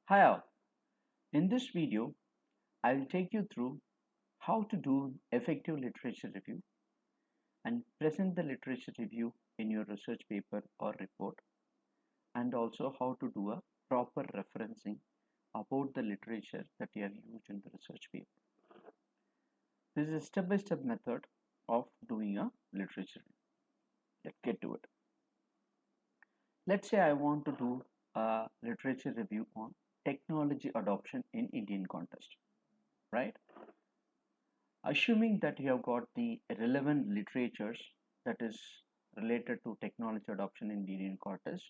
Hi all. In this video, I will take you through how to do effective literature review and present the literature review in your research paper or report, and also how to do a proper referencing about the literature that you have used in the research paper. This is a step-by-step method of doing a literature review. Let's get to it. Let's say I want to do a literature review on technology adoption in Indian context, right? Assuming that you have got the relevant literatures that is related to technology adoption in Indian context,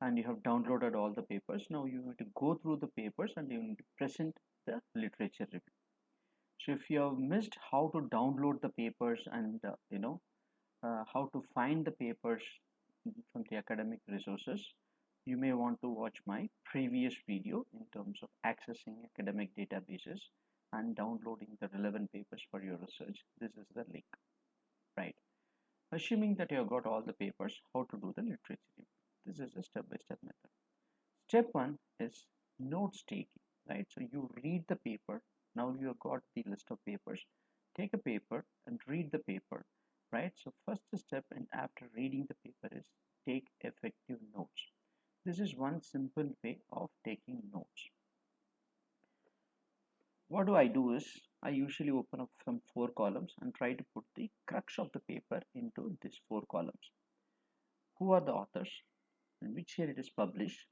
and you have downloaded all the papers, now you need to go through the papers and you need to present the literature review. So if you have missed how to download the papers and how to find the papers from the academic resources, you may want to watch my previous video in terms of accessing academic databases and downloading the relevant papers for your research. This is the link, right? Assuming that you have got all the papers, how to do the literature review. This is a step-by-step method. Step one is notes taking, right? So you read the paper. Now you have got the list of papers. Take a paper and read the paper, right? So first step, and after reading the paper, is take effective notes. This is one simple way of taking notes. What do is I usually open up from 4 columns and try to put the crux of the paper into these 4 columns. Who are the authors, in which year it is published,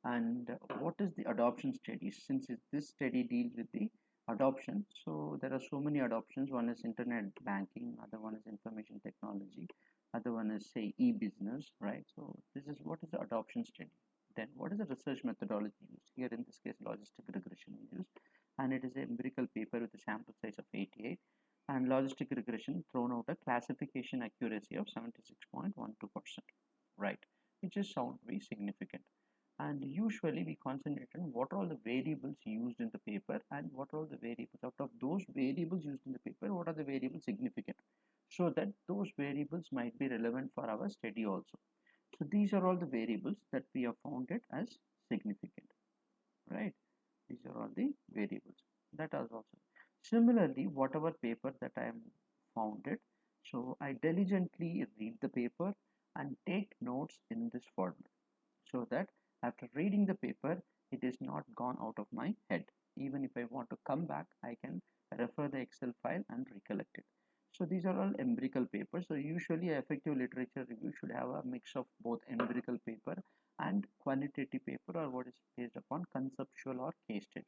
and what is the adoption study? Since this study deals with the adoption, so there are so many adoptions. One is internet banking, other one is information technology, other one is say e-business, right? So this is what is the adoption study. Then what is the research methodology used? Here in this case logistic regression is used, and it is an empirical paper with a sample size of 88, and logistic regression thrown out a classification accuracy of 76.12%, right, which is sound to be significant. And usually we concentrate on what are all the variables used in the paper, and what are all the variables out of those variables used in the paper, what are the variables significant, so that those variables might be relevant for our study also. So these are all the variables that we have found it as significant, right? These are all the variables that are also similarly whatever paper that I am found it, so I diligently read the paper and take notes in this format, so that after reading the paper it is not gone out of my head. Even if I want to come back, I can refer the Excel file and recollect it. So these are all empirical papers. So usually effective literature review should have a mix of both empirical paper and quantitative paper, or what is based upon conceptual or case study.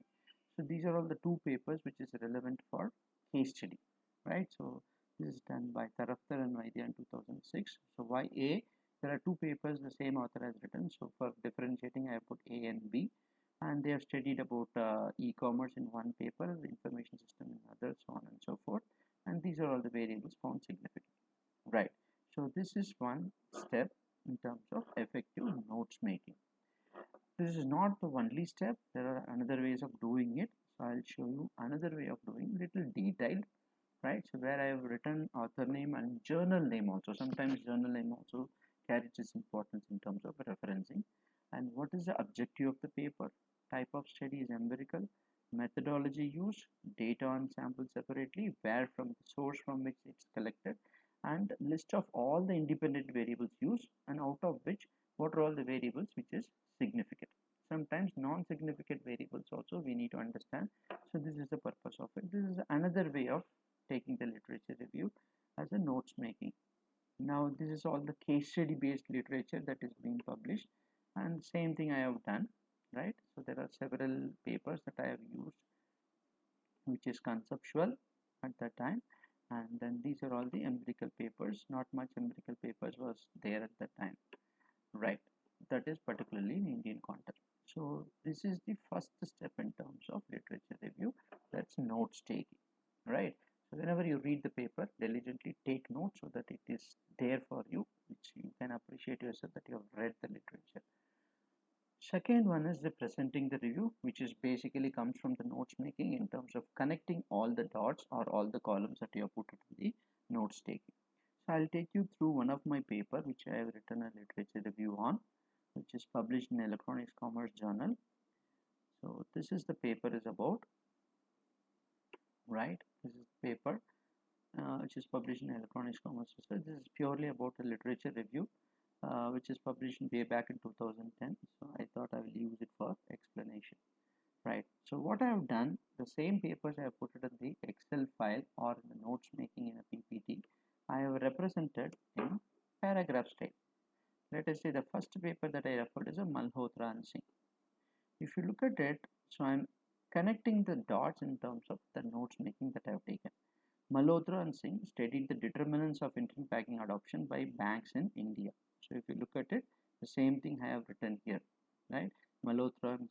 So these are all the two papers which is relevant for case study, right? So this is done by Taraftar and Vaidya in 2006. So why A? There are two papers the same author has written. So for differentiating, I put A and B, and they have studied about e-commerce in one paper, the information system in other, so on and so forth. And these are all the variables found significant, right? So this is one step in terms of effective notes making. This is not the only step. There are another ways of doing it. So I'll show you another way of doing, little detailed, right? So where I have written author name and journal name also. Sometimes journal name also carries its importance in terms of referencing. And what is the objective of the paper? Type of study is empirical. Methodology used, data on sample separately, where from the source from which it's collected, and list of all the independent variables used, and out of which what are all the variables which is significant. Sometimes non-significant variables also we need to understand. So this is the purpose of it. This is another way of taking the literature review as a notes making. Now this is all the case study based literature that is being published, and same thing I have done, right? So there are several papers that I have used which is conceptual at that time, and then these are all the empirical papers. Not much empirical papers was there at that time, right? That is particularly in Indian context. So this is the first step in terms of literature review, that's notes taking, right? So whenever you read the paper, diligently take notes so that it is there for you, which you can appreciate yourself that you have read the literature. Second one is the presenting the review, which is basically comes from the notes making in terms of connecting all the dots or all the columns that you have put in the notes taking. So I'll take you through one of my paper which I have written a literature review on, which is published in Electronics Commerce Journal. So this is the paper is about, right? This is the paper which is published in Electronic Commerce Research. This is purely about a literature review which is published way back in 2010. So I thought I will use it for explanation. Right. So what I have done, the same papers I have put it in the Excel file or in the notes making in a PPT, I have represented in paragraph style. Let us say the first paper that I referred is a Malhotra and Singh. If you look at it, so I'm connecting the dots in terms of the notes making that I have taken. Malhotra and Singh studied the determinants of internet banking adoption by banks in India. So if you look at it, the same thing I have written here, right? Malhotra and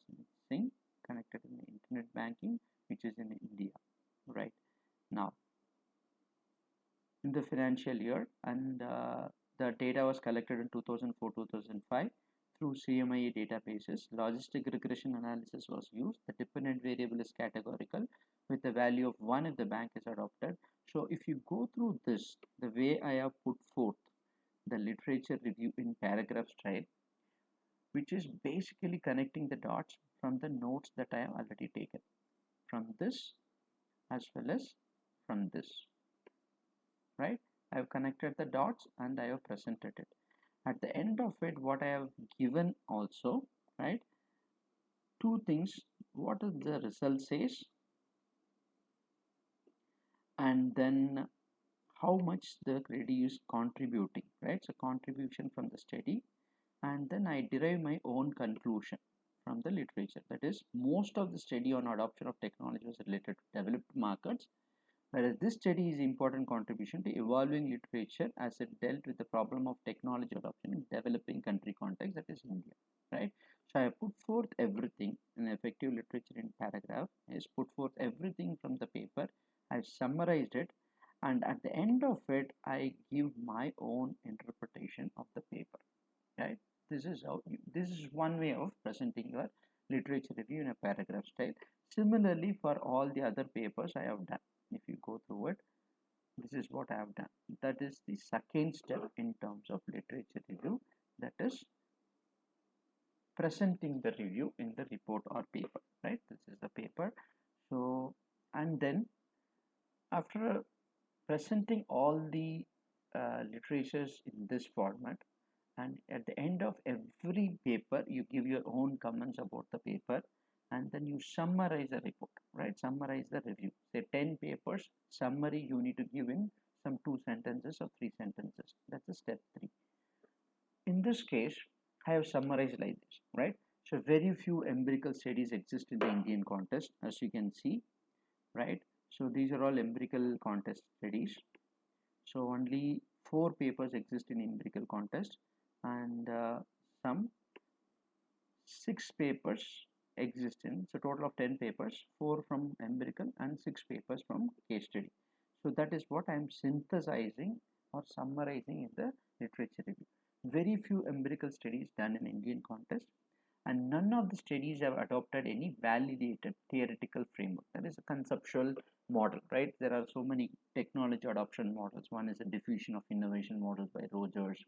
Singh connected in the internet banking, which is in India, right? Now, in the financial year, and the data was collected in 2004-2005 through CMIE databases. Logistic regression analysis was used. The dependent variable is categorical with the value of 1 if the bank is adopted. So if you go through this, the way I have put forth the literature review in paragraph style, which is basically connecting the dots from the notes that I have already taken from this as well as from this, right? I have connected the dots and I have presented it. At the end of it, what I have given also, right? Two things, what is the result says, and then how much the credit is contributing, right? So contribution from the study, and then I derive my own conclusion from the literature. That is, most of the study on adoption of technology was related to developed markets, whereas this study is important contribution to evolving literature as it dealt with the problem of technology adoption in developing country context, that is India, right? So I put forth everything in effective literature in paragraph, is put forth everything from the paper, I've summarized it, and at the end of it, I give my own interpretation of the paper, right? This is how this is one way of presenting your literature review in a paragraph style. Similarly, for all the other papers I have done, if you go through it, this is what I have done. That is the second step in terms of literature review, that is presenting the review in the report or paper, right? This is the paper. So, and then after presenting all the literatures in this format, and at the end of every paper you give your own comments about the paper, and then you summarize the report, right? Summarize the review. Say 10 papers summary you need to give in some 2 sentences or 3 sentences. That's the step 3. In this case, I have summarized like this, right? So very few empirical studies exist in the Indian context, as you can see, right? So these are all empirical contest studies. So only 4 papers exist in empirical contest, and some 6 papers exist in, so total of 10 papers, 4 from empirical and 6 papers from case study. So that is what I am synthesizing or summarizing in the literature review. Very few empirical studies done in Indian context, and none of the studies have adopted any validated theoretical framework. That is a conceptual model, right? There are so many technology adoption models. One is a diffusion of innovation model by Rogers.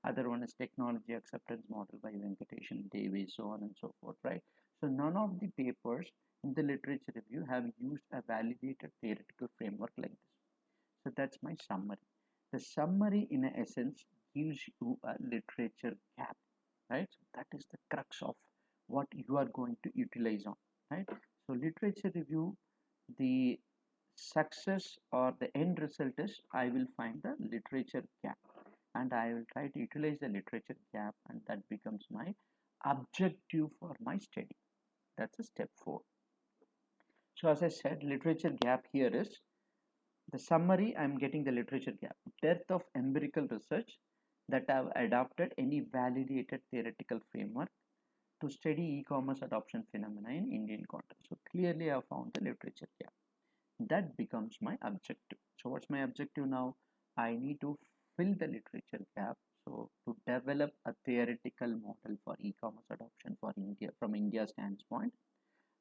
Other one is technology acceptance model by Venkatesh and Davis, so on and so forth, right? So none of the papers in the literature review have used a validated theoretical framework like this. So that's my summary. The summary in essence gives you a literature gap, right? So that is the crux of what you are going to utilize on, right? So literature review, the success or the end result is I will find the literature gap, and I will try to utilize the literature gap, and that becomes my objective for my study. That's a step 4. So as I said, literature gap here is the summary. I'm getting the literature gap, depth of empirical research that have adopted any validated theoretical framework to study e-commerce adoption phenomena in Indian context. So clearly I have found the literature gap. That becomes my objective. So what's my objective now? I need to fill the literature gap. So to develop a theoretical model for e-commerce adoption for India from India's standpoint,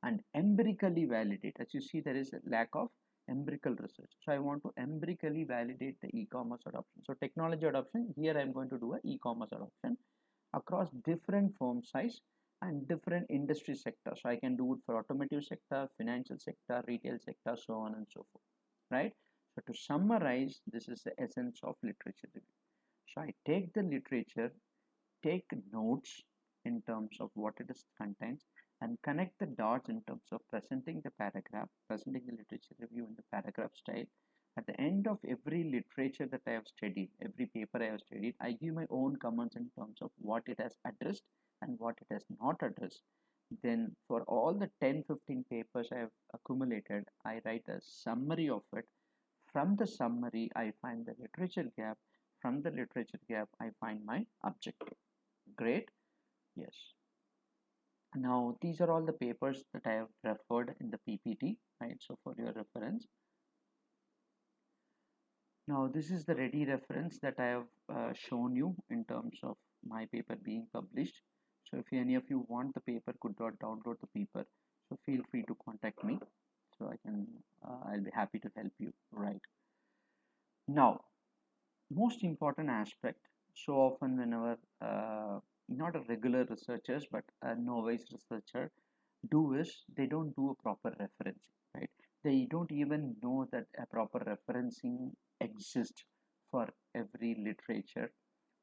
and empirically validate. As you see, there is a lack of empirical research. So I want to empirically validate the e-commerce adoption. So technology adoption, here I am going to do a e-commerce adoption across different firm size and different industry sectors. So I can do it for automotive sector, financial sector, retail sector, so on and so forth, right? So to summarize, this is the essence of literature review. So I take the literature, take notes in terms of what it is contains, and connect the dots in terms of presenting the paragraph, presenting the literature review in the paragraph style. At the end of every literature that I have studied, every paper I have studied, I give my own comments in terms of what it has addressed and what it has not addressed. Then for all the 10-15 papers I have accumulated, I write a summary of it. From the summary, I find the literature gap. From the literature gap, I find my objective. Great. Yes. Now, these are all the papers that I have referred in the PPT, right? So for your reference. Now, this is the ready reference that I have shown you in terms of my paper being published. So if any of you want the paper, could not download the paper, so feel free to contact me. So I'll be happy to help you, right? Now, most important aspect, so often whenever not a regular researchers but a novice researcher do is they don't do a proper referencing, right? They don't even know that a proper referencing exists for every literature,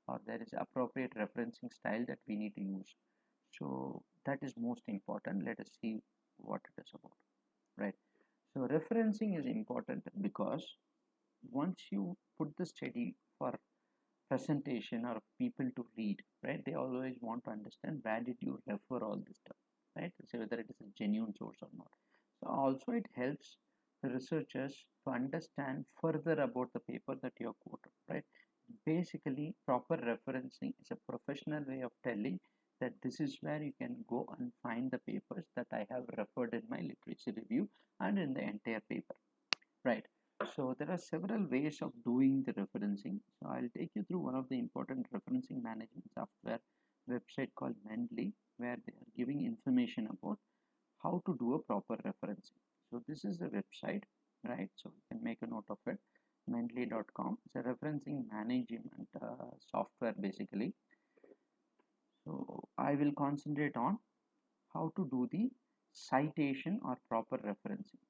or there is appropriate referencing style that we need to use. So that is most important. Let us see what it is about, right? So referencing is important because once you put the study for presentation or people to read, right, they always want to understand where did you refer all this stuff, right? So whether it is a genuine source or not. So also it helps the researchers to understand further about the paper that you have quoted, right? Basically, proper referencing is a professional way of telling that this is where you can go and find the papers that I have referred in my literature review and in the entire paper, right? So there are several ways of doing the referencing. So I'll take you through one of the important referencing management software website called Mendeley, where they are giving information about how to do a proper referencing. So this is the website, right? So you can make a note of it. Mendeley.com. It's a referencing management software basically. So I will concentrate on how to do the citation or proper referencing.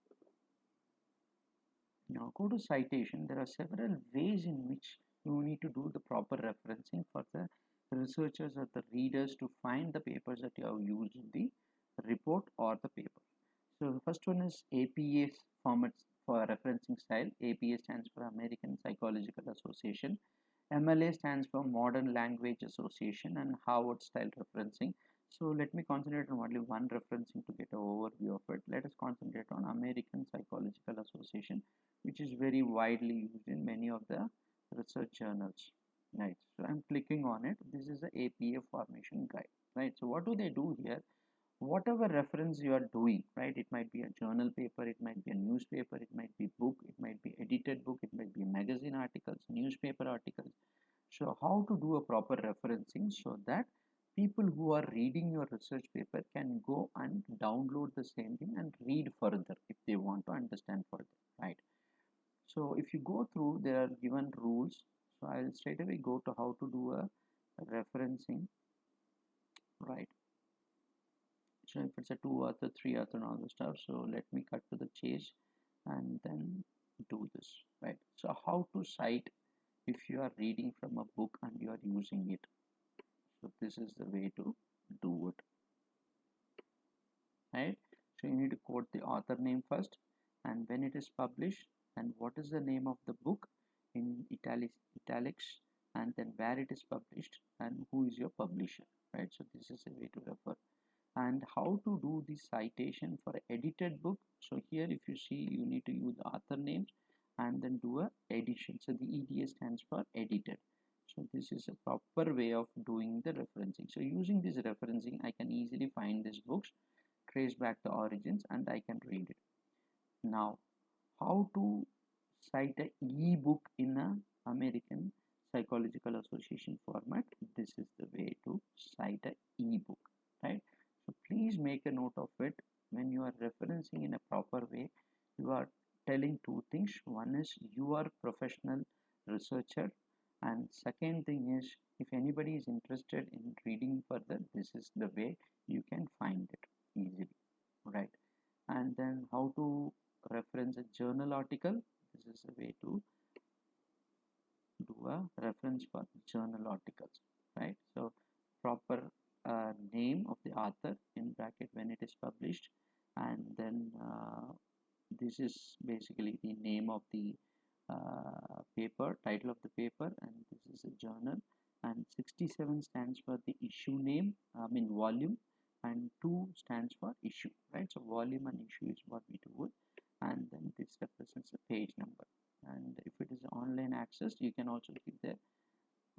Now go to citation. There are several ways in which you need to do the proper referencing for the researchers or the readers to find the papers that you have used in the report or the paper. So the first one is APA format for referencing style. APA stands for American Psychological Association. MLA stands for Modern Language Association, and Harvard style referencing. So let me concentrate on only one referencing to get an overview of it. Let us concentrate on American Psychological Association, which is very widely used in many of the research journals. Right. So I'm clicking on it. This is the APA formation guide. Right. So what do they do here? Whatever reference you are doing, right? It might be a journal paper, it might be a newspaper, it might be book, it might be edited book, it might be magazine articles, newspaper articles. So how to do a proper referencing so that people who are reading your research paper can go and download the same thing and read further if they want to understand further, right? So if you go through, there are given rules. So I'll straight away go to how to do a referencing, right? So if it's a 2 author, 3 author and all the stuff, so let me cut to the chase and then do this, right? So how to cite if you are reading from a book and you are using it. So this is the way to do it, right? So you need to quote the author name first and when it is published and what is the name of the book in italics, and then where it is published and who is your publisher, right? So this is a way to refer. And how to do the citation for edited book. So here if you see, you need to use the author names and then do a edition. So the EDS stands for edited. So this is a proper way of doing the referencing. So using this referencing, I can easily find these books, trace back the origins, and I can read it. Now how to cite a e-book in a American Psychological Association format. This is the way to cite a e-book, right? So please make a note of it. When you are referencing in a proper way, you are telling two things. One is you are professional researcher, and second thing is If anybody is interested in reading further, this is the way you can find it easily, right? And then how to reference a journal article. This is a way to do a reference for journal articles, right? So proper name of the author in bracket when it is published, and then this is basically the name of the paper, title of the paper, and this is a journal. And 67 stands for the issue name, I mean volume, and 2 stands for issue, right? So volume and issue is what we do it, and then this represents a page number. And if it is online access, you can also give the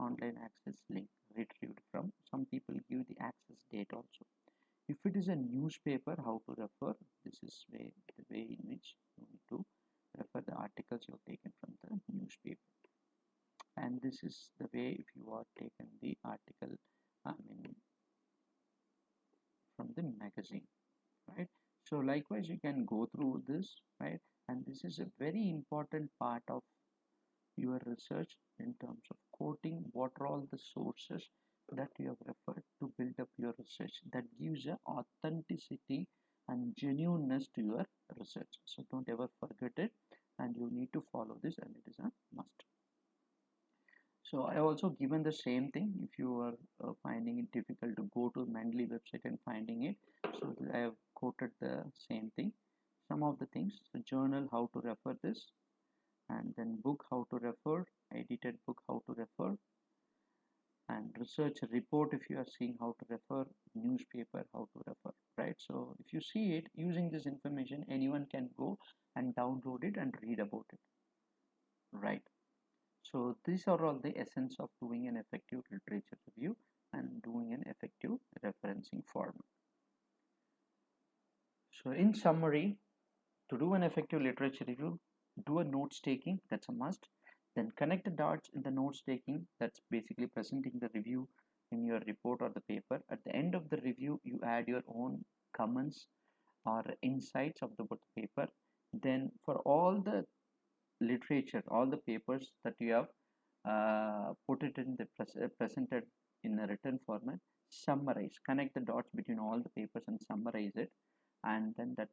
online access link retrieved from. Some people give the access date also. If it is a newspaper, how to refer? This is the way in which you need to refer the articles you have taken from the newspaper. And this is the way if you are taken the article, I mean from the magazine, right? So likewise you can go through this, right? And this is a very important part of your research in terms of quoting what are all the sources that you have referred to build up your research. That gives a authenticity and genuineness to your research. So don't ever forget it, and you need to follow this, and it is a must. So I also given the same thing if you are finding it difficult to go to Mendeley website and finding it. So I have quoted the same thing. Some of the things, the journal, how to refer this, and then book, how to refer, edited book, how to refer, and research report if you are seeing how to refer, newspaper, how to refer, right? So if you see it, using this information, anyone can go and download it and read about it, right? So these are all the essence of doing an effective literature review and doing an effective referencing format. So in summary, to do an effective literature review, do a notes taking, that's a must. Then connect the dots in the notes taking, that's basically presenting the review in your report or the paper. At the end of the review, you add your own comments or insights of the paper. Then for all the literature, all the papers that you have put it in the presented in a written format, summarize, connect the dots between all the papers and summarize it, and then that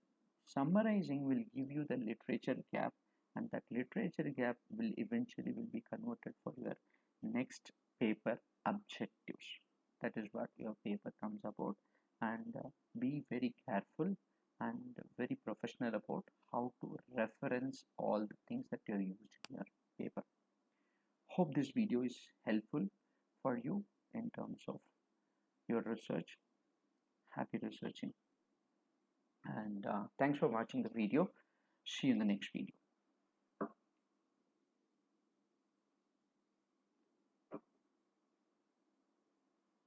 summarizing will give you the literature gap, and that literature gap will eventually be converted for your next paper objectives. That is what your paper comes about. And be very careful and very professional about how to reference all the things that you are used in your paper. Hope this video is helpful for you in terms of your research. Happy researching, and thanks for watching the video. See you in the next video.